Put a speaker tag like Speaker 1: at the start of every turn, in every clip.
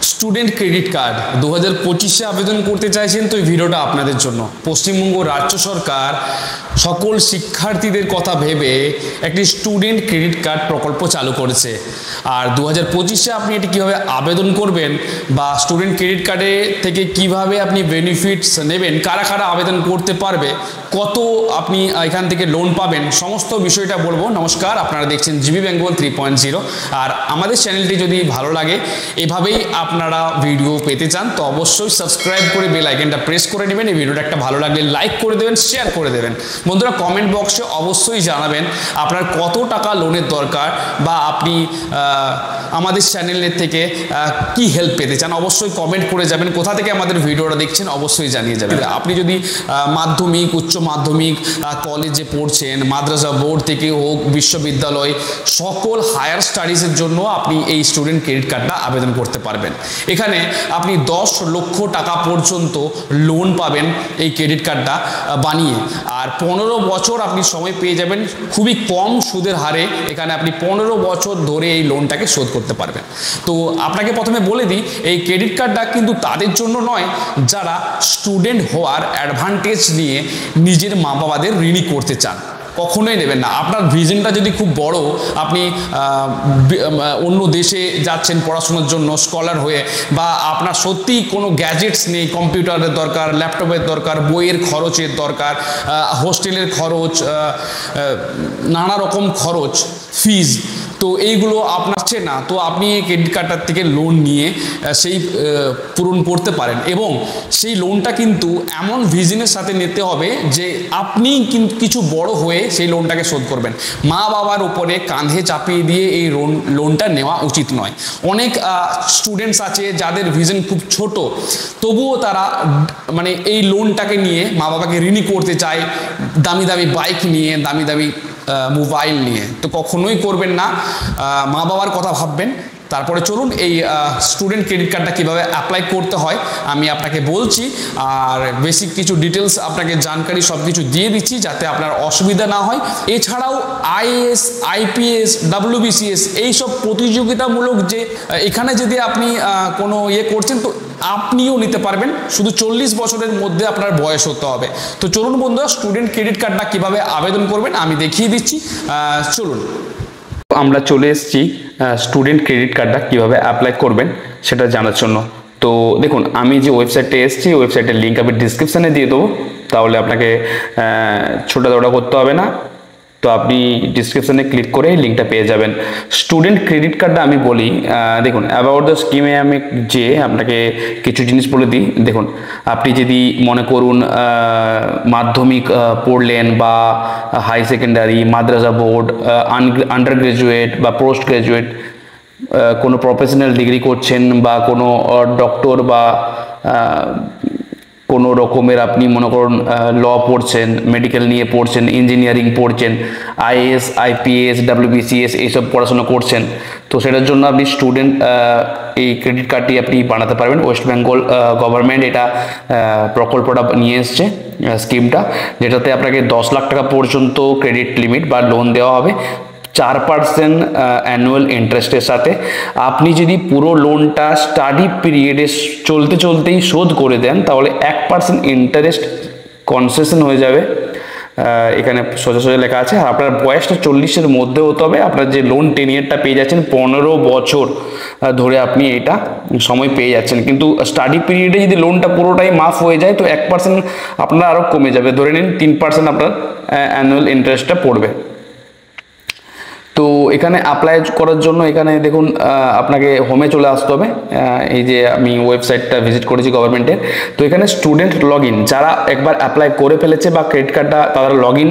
Speaker 1: Student credit card 2025-এ আবেদন করতে চাইছেন তো এই ভিডিওটা আপনাদের জন্য। পশ্চিমবঙ্গ রাজ্য সরকার সকল শিক্ষার্থীদের কথা ভেবে একটি স্টুডেন্ট ক্রেডিট কার্ড প্রকল্প চালু করেছে। আর 2025-এ আপনি এটি কীভাবে আবেদন করবেন বা স্টুডেন্ট ক্রেডিট কার্ডে থেকে কিভাবে আপনি বেনিফিটস নেবেন, কারা কারা আবেদন করতে পারবে, কত আপনি এখান থেকে লোন পাবেন, সমস্ত বিষয়টা বলবো। নমস্কার, আপনারা দেখছেন জিবি বেঙ্গল 3.0। আর আমাদের চ্যানেলটি যদি ভালো লাগে, এভাবেই আপনারা ভিডিও পেতে চান তো অবশ্যই সাবস্ক্রাইব করে বেল আইকনটা প্রেস করে নেবেন। এই ভিডিওটা একটা ভালো লাগলে লাইক করে দেবেন, শেয়ার করে দেবেন। বন্ধুরা, কমেন্ট বক্সে অবশ্যই জানাবেন আপনার কত টাকা লোনের দরকার বা আপনি আমাদের চ্যানেলের থেকে কি হেল্প পেতে চান, অবশ্যই কমেন্ট করে যাবেন। কোথা থেকে আমাদের ভিডিওটা দেখছেন অবশ্যই জানিয়ে যাবেন। আপনি যদি মাধ্যমিক, উচ্চ মাধ্যমিক, কলেজে পড়ছেন, মাদ্রাসা বোর্ড থেকে হোক, বিশ্ববিদ্যালয়, সকল হায়ার স্টাডিজের জন্য আপনি এই স্টুডেন্ট ক্রেডিট কার্ডটা আবেদন করতে পারবেন। এখানে আপনি 10 লক্ষ টাকা পর্যন্ত লোন পাবেন এই ক্রেডিট কার্ডটা বানিয়ে। আর 15 বছর আপনি সময় পেয়ে যাবেন খুবই কম সুদের হারে। এখানে আপনি 15 বছর ধরে এই লোনটাকে শোধ করতে পারবেন। তো আপনাকে প্রথমে বলে দিই, এই ক্রেডিট কার্ডটা কিন্তু তাদের জন্য নয় যারা স্টুডেন্ট হওয়ার অ্যাডভান্টেজ নিয়ে নিজের মা বাবাদের ঋণী করতে চান। কখনোই নেবেন না। আপনার ভিশনটা যদি খুব বড়, আপনি অন্য দেশে যাচ্ছেন পড়াশোনার জন্য স্কলার হয়ে, বা আপনার সত্যিই কোনো গ্যাজেটস নেই, কম্পিউটারের দরকার, ল্যাপটপের দরকার, বইয়ের খরচের দরকার, হোস্টেলের খরচ, নানা রকম খরচ, ফিজ, তো এইগুলো আপনার না, তো আপনি এই ক্রেডিট কার্ডটার থেকে লোন নিয়ে সেই পূরণ করতে পারেন। এবং সেই লোনটা কিন্তু এমন ভিশনের সাথে নিতে হবে যে আপনি কিন্তু কিছু বড় হয়ে সেই লোনটাকে শোধ করবেন। মা বাবার উপরে কাঁধে চাপিয়ে দিয়ে এই লোনটা নেওয়া উচিত নয়। অনেক স্টুডেন্টস আছে যাদের ভিশন খুব ছোট, তবুও তারা মানে এই লোনটাকে নিয়ে মা বাবাকে ঋণী করতে চায়, দামি দামি বাইক নিয়ে, দামি দামি মোবাইল নিয়ে। তো কখনোই করবেন না, মা বাবার কথা ভাববেন। তারপরে চলুন এই স্টুডেন্ট ক্রেডিট কার্ডটা কীভাবে অ্যাপ্লাই করতে হয় আমি আপনাকে বলছি। আর বেসিক কিছু ডিটেলস আপনাকে জানকারি সব কিছু দিয়ে দিচ্ছি যাতে আপনার অসুবিধা না হয়। এছাড়াও আইএএস, আইপিএস, ডাব্লিউবিসিএস এইসব প্রতিযোগিতামূলক যে এখানে যদি আপনি কোনো করছেন তো আপনিও নিতে পারবেন। শুধু 40 বছরের মধ্যে আপনার বয়স হতে হবে। তো চলুন বন্ধুরা, স্টুডেন্ট ক্রেডিট কার্ডটা কীভাবে আবেদন করবেন আমি দেখিয়ে দিচ্ছি। চলুন, আমরা চলে এসেছি স্টুডেন্ট ক্রেডিট কার্ডটা কীভাবে অ্যাপ্লাই করবেন সেটা জানার জন্য। তো দেখুন, আমি যে ওয়েবসাইটে এসেছি, ওয়েবসাইটের লিঙ্ক আমি ডিসক্রিপশানে দিয়ে দেবো, তাহলে আপনাকে ছোটাদৌড়া করতে হবে না। তো আপনি ডিসক্রিপশানে ক্লিক করে লিঙ্কটা পেয়ে যাবেন। স্টুডেন্ট ক্রেডিট কার্ডটা আমি বলি, দেখুন অ্যাবাউট দ্য স্কিমে আমি যে আপনাকে কিছু জিনিস বলে দিই। দেখুন, আপনি যদি মনে করুন মাধ্যমিক পড়লেন বা হাই সেকেন্ডারি, মাদ্রাসা বোর্ড, আন্ডার গ্রাজুয়েট বা পোস্ট গ্রাজুয়েট, কোনো প্রফেশনাল ডিগ্রি করছেন বা কোনো ডক্টর বা কোনো রকমের আপনি মনে করুন ল পড়ছেন, মেডিকেল নিয়ে পড়ছেন, ইঞ্জিনিয়ারিং পড়ছেন, আইএএস, আইপিএস, ডাব্লিউবিসিএস এইসব পড়াশোনা করছেন, তো সেটার জন্য আপনি স্টুডেন্ট এই ক্রেডিট কার্ডটি আপনি বানাতে পারবেন। ওয়েস্ট বেঙ্গল গভর্নমেন্ট এটা প্রকল্পটা নিয়ে এসছে, স্কিমটা, যেটাতে আপনাকে 10 লাখ টাকা পর্যন্ত ক্রেডিট লিমিট বা লোন দেওয়া হবে 4% অ্যানুয়াল ইন্টারেস্টের সাথে। আপনি যদি পুরো লোনটা স্টাডি পিরিয়ডে চলতে চলতেই শোধ করে দেন তাহলে 1% ইন্টারেস্ট কনসেশন হয়ে যাবে। এখানে সোজা সোজা লেখা আছে। আর আপনার বয়সটা 40-এর মধ্যে হতে হবে। আপনার যে লোন টেনিয়ারটা পেয়ে যাচ্ছেন 15 বছর ধরে আপনি এটা সময় পেয়ে যাচ্ছেন। কিন্তু স্টাডি পিরিয়ডে যদি লোনটা পুরোটাই মাফ হয়ে যায় তো 1% আপনার আরও কমে যাবে। ধরে নিন 3% আপনার অ্যানুয়াল ইন্টারেস্টটা পড়বে। তো এখানে অ্যাপ্লাই করার জন্য এখানে দেখুন আপনাকে হোমে চলে আসতে হবে। এই যে আমি ওয়েবসাইটটা ভিজিট করেছি গভর্নমেন্টের, তো এখানে স্টুডেন্ট লগ ইন, যারা একবার অ্যাপ্লাই করে ফেলেছে বা ক্রেডিট কার্ডটা তারা লগ ইন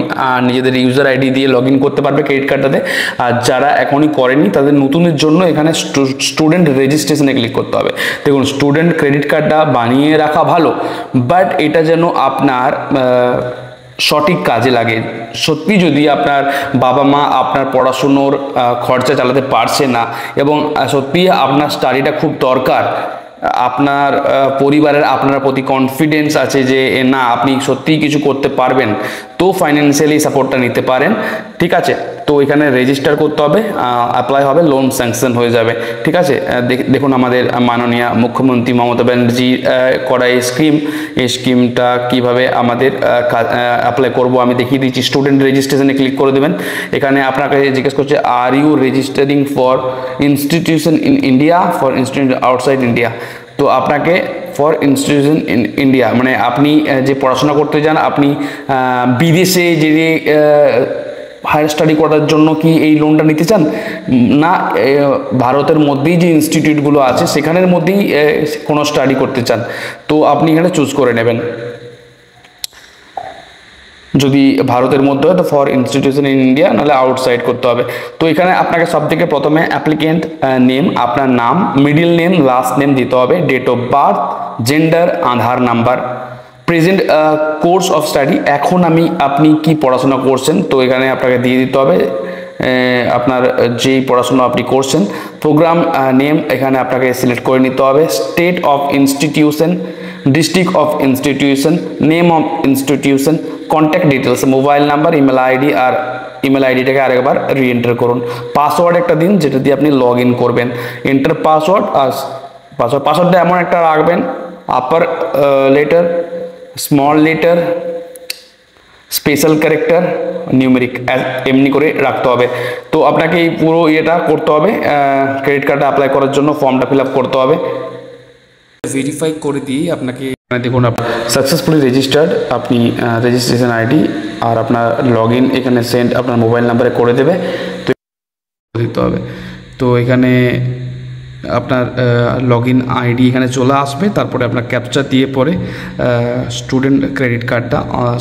Speaker 1: নিজেদের ইউজার আইডি দিয়ে লগ ইন করতে পারবে ক্রেডিট কার্ডটাতে। আর যারা এখনই করেনি তাদের নতুনের জন্য এখানে স্টুডেন্ট রেজিস্ট্রেশনে ক্লিক করতে হবে। দেখুন, স্টুডেন্ট ক্রেডিট কার্ডটা বানিয়ে রাখা ভালো, বাট এটা যেন আপনার সঠিক কাজে লাগে। সত্যি যদি আপনার বাবা মা আপনার পড়াশুনোর খরচা চালাতে পারছে না এবং সত্যি আপনার স্টাডিটা খুব দরকার, আপনার পরিবারের আপনার প্রতি কনফিডেন্স আছে যে না আপনি সত্যিই কিছু করতে পারবেন, তো ফাইন্যান্সিয়ালি সাপোর্টটা নিতে পারেন। ঠিক আছে, তো এখানে রেজিস্টার করতে হবে, অ্যাপ্লাই হবে, লোন স্যাংশন হয়ে যাবে। ঠিক আছে, দেখুন আমাদের মাননীয় মুখ্যমন্ত্রী মমতা ব্যানার্জি করা এই স্কিমটা কীভাবে আমাদের অ্যাপ্লাই করব আমি দেখিয়ে দিচ্ছি। স্টুডেন্ট রেজিস্ট্রেশনে ক্লিক করে দেবেন। এখানে আপনাকে জিজ্ঞেস করছে are you registering for institution in India, for institution outside India. তো আপনাকে ফর ইনস্টিটিউশন ইন ইন্ডিয়া মানে আপনি যে পড়াশোনা করতে যান, আপনি বিদেশে যে হায়ার স্টাডি করার জন্য কি এই লোনটা নিতে চান, না ভারতের মধ্যেই যে ইনস্টিটিউটগুলো আছে সেখানের মধ্যেই কোনো স্টাডি করতে চান, তো আপনি এখানে চুজ করে নেবেন। যদি ভারতের মধ্যে হয় তো ফর ইনস্টিটিউশন ইন ইন্ডিয়া, নাহলে আউটসাইড করতে হবে। তো এখানে আপনাকে সবথেকে প্রথমে অ্যাপ্লিকেন্ট নেম, আপনার নাম, মিডিল নেম, লাস্ট নেম দিতে হবে, date of birth, gender, Aadhaar number, present course of study, এখন আপনি কি পড়াশোনা করছেন তো এখানে আপনাকে দিয়ে দিতে হবে আপনার যেই পড়াশোনা আপনি করছেন, প্রোগ্রাম নেম এখানে আপনাকে সিলেক্ট করে নিতে হবে, state of institution, district of institution, name of institution, contact details, mobile number, email ID, আর ইমেল আইডিটাকে আরেকবার রিএন্টার করুন। পাসওয়ার্ড একটা দিন যেটা দিয়ে আপনি লগ ইন করবেন, এন্টার পাসওয়ার্ড। আর পাসওয়ার্ডটা এমন একটা রাখবেন, upper letter, small letter, special character, numeric, এমনি করে রাখতে হবে। তো আপনাকে এই পুরো ইয়েটা করতে হবে, ক্রেডিট কার্ডটা অ্যাপ্লাই করার জন্য ফর্মটা ফিল আপ করতে হবে। ভেরিফাই করে দিয়ে আপনাকে দেখুন সাকসেসফুলি রেজিস্টার্ড, আপনি রেজিস্ট্রেশন আইডি আর আপনার লগ ইন এখানে সেন্ড আপনার মোবাইল নাম্বারে করে দেবে, তো দিতে হবে। তো এখানে আপনার লগ ইন আইডি এখানে চলে আসবে, তারপরে আপনার ক্যাপচা দিয়ে পরে স্টুডেন্ট ক্রেডিট কার্ডটা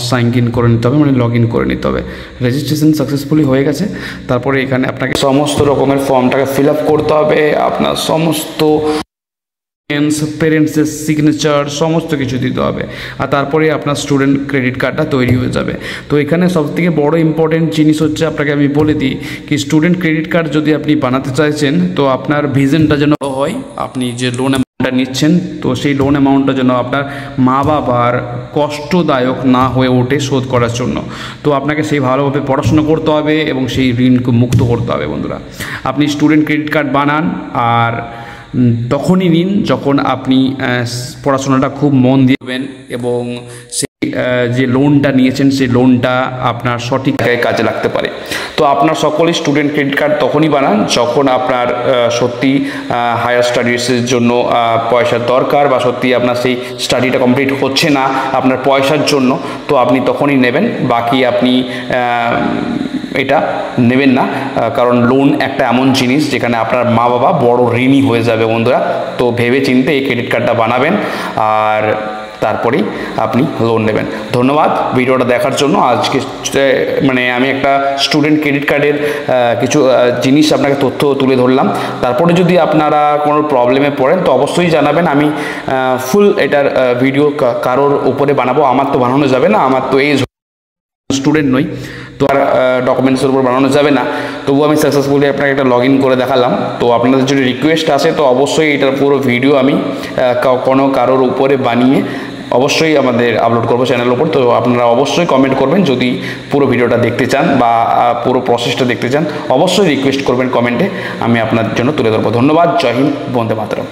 Speaker 1: সাইন ইন করে নিতে হবে, মানে লগ ইন করে নিতে হবে। রেজিস্ট্রেশন সাকসেসফুলি হয়ে গেছে। তারপরে এখানে আপনাকে সমস্ত রকমের ফর্মটাকে ফিল আপ করতে হবে, আপনার সমস্ত পেরেন্টসের সিগনেচার সমস্ত কিছু দিতে হবে, আর তারপরে আপনার স্টুডেন্ট ক্রেডিট কার্ডটা তৈরি হয়ে যাবে। তো এখানে সবথেকে বড় ইম্পর্টেন্ট জিনিস হচ্ছে, আপনাকে আমি বলে দিই কি স্টুডেন্ট ক্রেডিট কার্ড যদি আপনি বানাতে চাইছেন তো আপনার ভিশনটা যেন হয়, আপনি যে লোন অ্যামাউন্টটা নিচ্ছেন তো সেই লোন অ্যামাউন্টটা যেন আপনার মা বাবার কষ্টদায়ক না হয়ে ওঠে শোধ করার জন্য। তো আপনাকে সেই ভালোভাবে পড়াশোনা করতে হবে এবং সেই ঋণকে মুক্ত করতে হবে। বন্ধুরা, আপনি স্টুডেন্ট ক্রেডিট কার্ড বানান আর তখনই নিন যখন আপনি পড়াশোনাটা খুব মন দিবেন এবং সেই যে লোনটা নিয়েছেন সেই লোনটা আপনার সঠিক কাজে লাগতে পারে। তো আপনার সকলেই স্টুডেন্ট ক্রেডিট কার্ড তখনই বানান যখন আপনার সত্যি হায়ার স্টাডিজের জন্য পয়সার দরকার, বা সত্যি আপনার সেই স্টাডিটা কমপ্লিট হচ্ছে না আপনার পয়সার জন্য, তো আপনি তখনই নেবেন। বাকি আপনি এটা নেবেন না, কারণ লোন একটা এমন জিনিস যেখানে আপনার মা বাবা বড় ঋণী হয়ে যাবে। বন্ধুরা, তো ভেবে চিন্তে এই ক্রেডিট কার্ডটা বানাবেন আর তারপরেই আপনি লোন নেবেন। ধন্যবাদ ভিডিওটা দেখার জন্য। আজকে মানে আমি একটা স্টুডেন্ট ক্রেডিট কার্ডের কিছু জিনিস আপনাকে তথ্য তুলে ধরলাম। তারপরে যদি আপনারা কোনো প্রবলেমে পড়েন তো অবশ্যই জানাবেন, আমি ফুল এটার ভিডিও কারোর উপরে বানাবো। আমার তো বানানো যাবে না, আমার তো এই স্টুডেন্ট নই, তো আর ডকুমেন্টসের উপর বানানো যাবে না। তবুও আমি সাকসেসফুলি আপনাকে একটা লগ ইন করে দেখালাম। তো আপনাদের যদি রিকোয়েস্ট আসে তো অবশ্যই এটার পুরো ভিডিও আমি কারোর উপরে বানিয়ে অবশ্যই আমাদের আপলোড করবো চ্যানেলের উপর। তো আপনারা অবশ্যই কমেন্ট করবেন যদি পুরো ভিডিওটা দেখতে চান বা পুরো প্রসেসটা দেখতে চান, অবশ্যই রিকোয়েস্ট করবেন কমেন্টে, আমি আপনার জন্য তুলে ধরবো। ধন্যবাদ। জয় হিন্দ, বন্দে মাতরম।